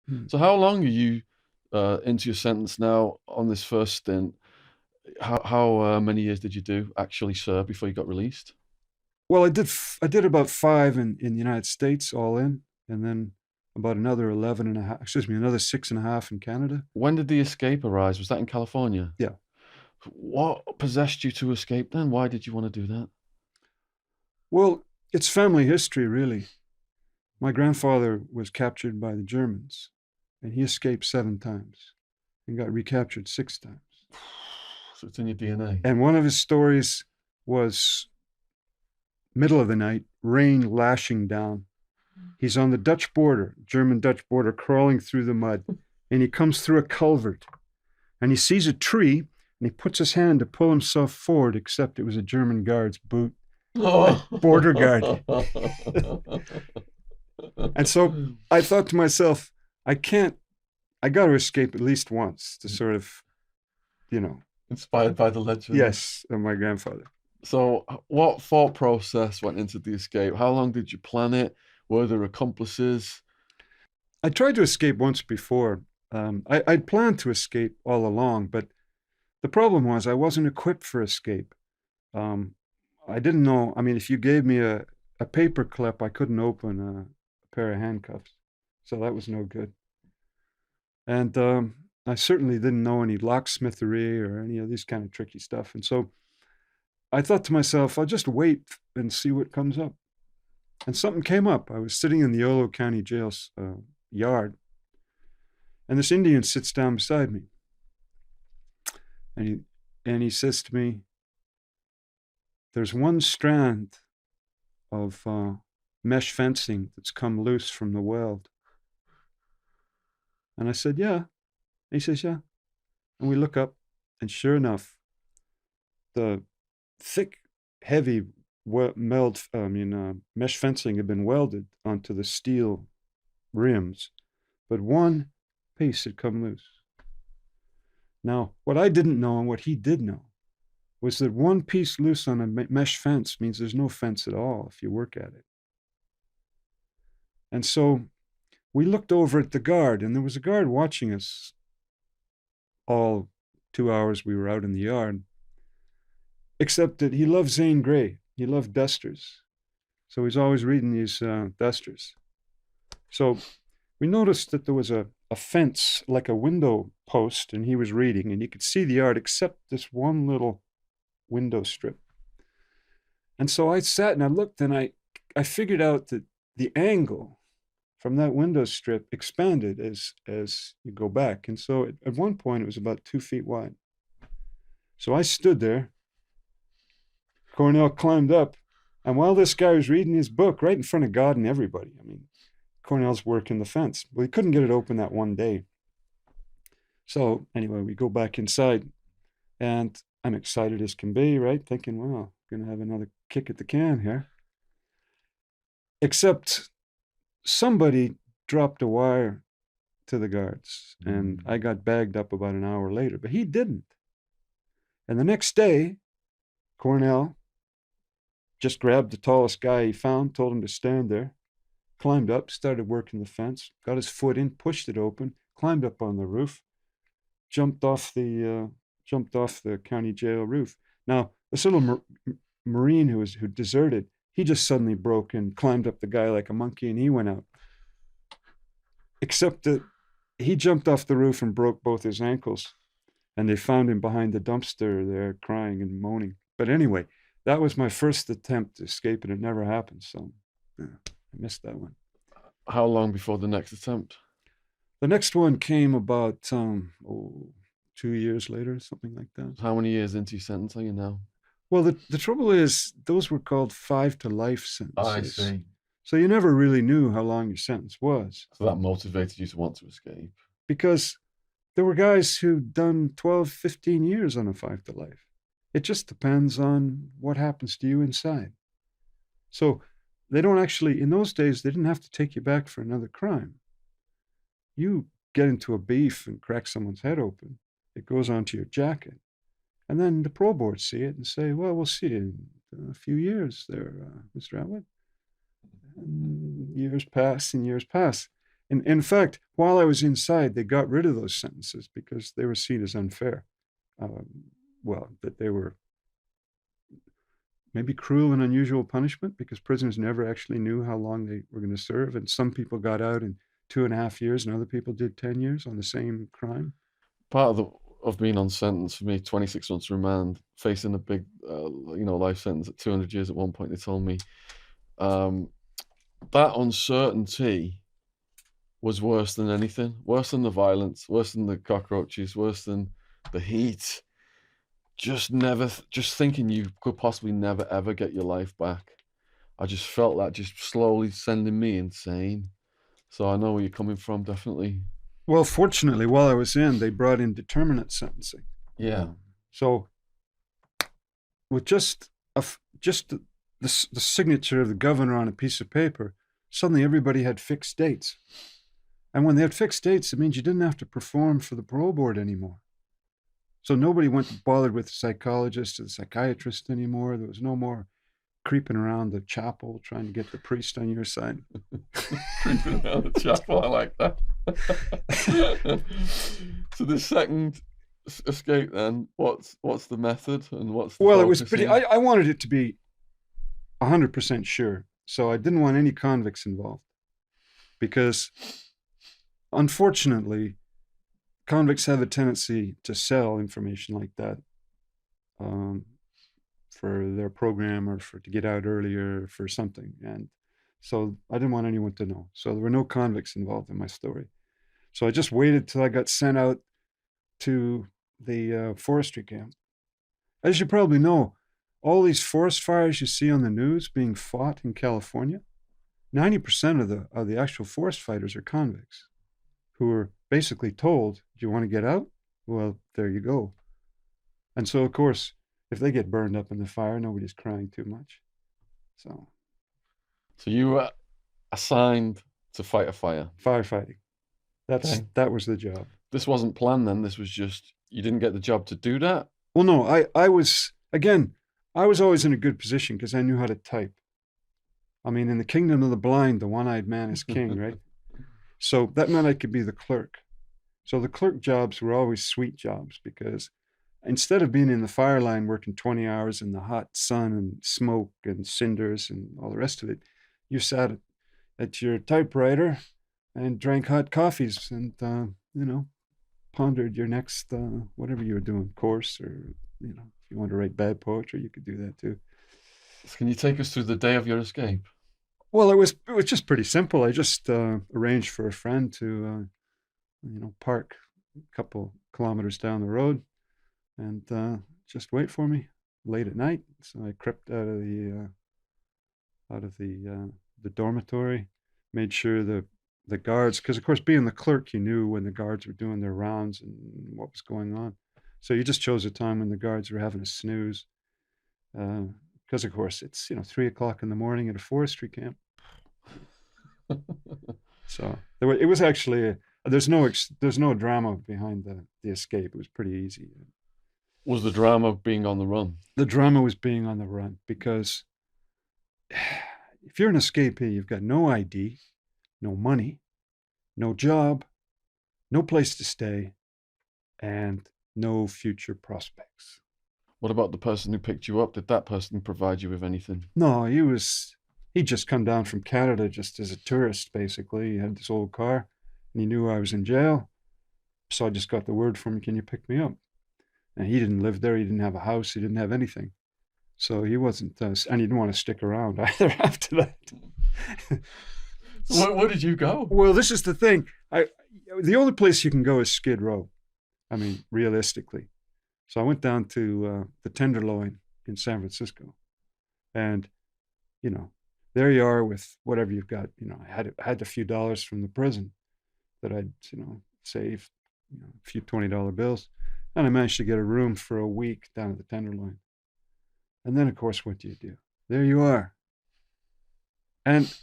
Mm. So how long are you into your sentence now on this first stint? How many years did you do actually serve before you got released? Well, I did about 5 in the United States all in, and then about another 11 and a half, excuse me, another 6.5 in Canada. When did the escape arise? Was that in California? Yeah. What possessed you to escape then? Why did you want to do that? Well, it's family history, really. My grandfather was captured by the Germans, and he escaped 7 times and got recaptured 6 times. So it's in your DNA. And one of his stories was middle of the night, rain lashing down. He's on the Dutch border, German Dutch border, crawling through the mud, and he comes through a culvert, and he sees a tree, and he puts his hand to pull himself forward, except it was a German guard's boot, a border guard. And so I thought to myself, I can't, I got to escape at least once to sort of, you know, Inspired by the legend. yes, of my grandfather. So, what thought process went into the escape? How long did you plan it? Were there accomplices? I tried to escape once before. I'd planned to escape all along, but the problem was I wasn't equipped for escape. Um, I didn't know. I mean, if you gave me a paper clip, I couldn't open a pair of handcuffs. So that was no good. And I certainly didn't know any locksmithery or any of this kind of tricky stuff. And so I thought to myself, I'll just wait and see what comes up. And something came up. I was sitting in the Yolo County Jail's yard, and this Indian sits down beside me, and he says to me, "There's one strand of mesh fencing that's come loose from the weld." And I said, "Yeah." And he says, "Yeah." And we look up, and sure enough, the thick, heavy mesh fencing had been welded onto the steel rims, but one piece had come loose. Now, what I didn't know and what he did know was that one piece loose on a mesh fence means there's no fence at all if you work at it. And so we looked over at the guard, and there was a guard watching us all 2 hours we were out in the yard, except that he loved Zane Grey. He loved dusters. So he's always reading these dusters. So we noticed that there was a fence, like a window post, and he was reading, and you could see the yard except this one little window strip. And so I sat and I looked, and I figured out that the angle from that window strip expanded as you go back. And so at one point it was about 2 feet wide. So I stood there. Cornell climbed up, and while this guy was reading his book right in front of God and everybody, I mean, Cornell's working the fence. Well, he couldn't get it open that one day. So anyway, we go back inside, and I'm excited as can be, right? Thinking, well, I'm gonna have another kick at the can here. Except somebody dropped a wire to the guards, and I got bagged up about an hour later, but he didn't. And the next day, Cornell just grabbed the tallest guy he found, told him to stand there, climbed up, started working the fence, got his foot in, pushed it open, climbed up on the roof, jumped off the county jail roof. Now, this little Marine who deserted, he just suddenly broke and climbed up the guy like a monkey, and he went out. Except that he jumped off the roof and broke both his ankles, and they found him behind the dumpster there crying and moaning. But anyway, that was my first attempt to escape, and it never happened. So yeah, I missed that one. How long before the next attempt? The next one came about 2 years later, something like that. How many years into your sentence are you now? Well, the trouble is, those were called 5 to life I sentences. see. So you never really knew how long your sentence was, So that motivated you to want to escape. because there were guys who'd done 12, 15 years on a 5 to life. It just depends on what happens to you inside. So they don't actually, in those days, they didn't have to take you back for another crime. You get into a beef and crack someone's head open, it goes onto your jacket. And then the parole board see it and say, well, we'll see you in a few years there, Mr. Atwood. And years pass and years pass. In fact, while I was inside, they got rid of those sentences because they were seen as unfair. Well, that they were maybe cruel and unusual punishment because prisoners never actually knew how long they were going to serve. And some people got out in 2.5 years and other people did 10 years on the same crime. Part of being on sentence for me, 26 months remand, facing a big, life sentence at 200 years at one point. They told me that uncertainty was worse than anything, worse than the violence, worse than the cockroaches, worse than the heat. Just thinking you could possibly never ever get your life back. I just felt that just slowly sending me insane. So I know where you're coming from, definitely. Well, fortunately, while I was in, they brought in determinate sentencing. Yeah. So with just the signature of the governor on a piece of paper, suddenly everybody had fixed dates. And when they had fixed dates, it means you didn't have to perform for the parole board anymore. So nobody went bothered with the psychologist or the psychiatrist anymore. There was no more creeping around the chapel trying to get the priest on your side. Creeping around the chapel, I like that. So the second escape, then, what's the method and what's the Well, it was focus pretty. here? I wanted it to be 100% sure, so I didn't want any convicts involved because, unfortunately, convicts have a tendency to sell information like that for their program or to get out earlier for something. And so I didn't want anyone to know. So there were no convicts involved in my story. So I just waited till I got sent out to the forestry camp. As you probably know, all these forest fires you see on the news being fought in California, 90% of the actual forest fighters are convicts who were basically told, do you want to get out? Well, there you go. And so, of course, if they get burned up in the fire, nobody's crying too much. So you were assigned to fight a fire. Firefighting. That was the job. This wasn't planned then. This was just, you didn't get the job to do that? Well, no, I was always in a good position because I knew how to type. I mean, in the kingdom of the blind, the one-eyed man is king, right? So that meant I could be the clerk. So the clerk jobs were always sweet jobs because instead of being in the fire line working 20 hours in the hot sun and smoke and cinders and all the rest of it, you sat at your typewriter and drank hot coffees and, pondered your next, whatever you were doing, course, or, if you want to write bad poetry, you could do that too. So can you take us through the day of your escape? Well, it was just pretty simple. I just arranged for a friend to, park a couple kilometers down the road and just wait for me late at night. So I crept out of the dormitory, made sure the guards, because of course being the clerk, you knew when the guards were doing their rounds and what was going on. So you just chose a time when the guards were having a snooze, because of course it's 3 o'clock in the morning at a forestry camp. So it was actually there's no drama behind the escape. It was pretty easy. Was the drama being on the run? The drama was being on the run because if you're an escapee, you've got no ID, no money, no job, no place to stay, and no future prospects. What about the person who picked you up? Did that person provide you with anything? No, he'd just come down from Canada just as a tourist, basically. He had this old car, and he knew I was in jail. So I just got the word from him, can you pick me up? And he didn't live there. He didn't have a house. He didn't have anything. So he wasn't, and he didn't want to stick around either after that. So where did you go? Well, this is the thing. The only place you can go is Skid Row. I mean, realistically. So I went down to the Tenderloin in San Francisco. And, there you are with whatever you've got. I had a few dollars from the prison that I'd, saved, a few $20 bills. And I managed to get a room for a week down at the Tenderloin. And then, of course, what do? There you are. And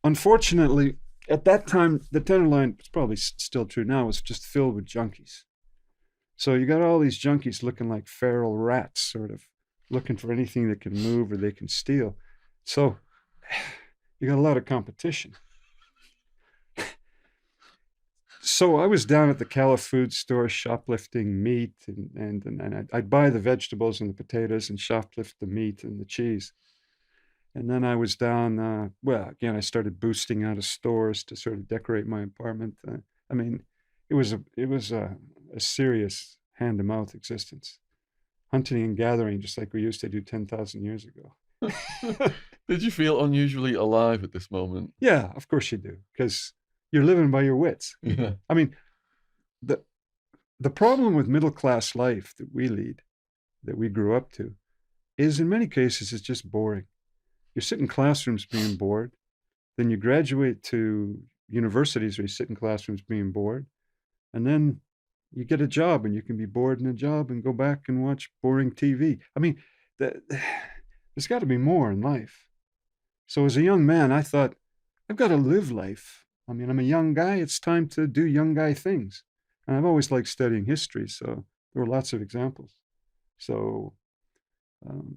unfortunately, at that time, the Tenderloin, it's probably still true now, was just filled with junkies. So you got all these junkies looking like feral rats, sort of looking for anything that can move or they can steal. So you got a lot of competition. So I was down at the Cala food store shoplifting meat, and I'd buy the vegetables and the potatoes and shoplift the meat and the cheese. And then I was down, well, again, I started boosting out of stores to sort of decorate my apartment. I mean, it was a serious hand to mouth existence, hunting and gathering, just like we used to do 10,000 years ago. Did you feel unusually alive at this moment? Yeah, of course you do, because you're living by your wits. Yeah. I mean, the the problem with middle class life that we lead, that we grew up to, is in many cases it's just boring. You sit in classrooms being bored, then you graduate to universities where you sit in classrooms being bored, and then you get a job and you can be bored in a job and go back and watch boring TV. I mean, the, there's got to be more in life. So as a young man, I thought, I've got to live life. I mean, I'm a young guy. It's time to do young guy things. And I've always liked studying history, so there were lots of examples. So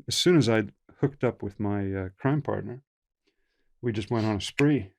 as soon as I'd hooked up with my crime partner, we just went on a spree.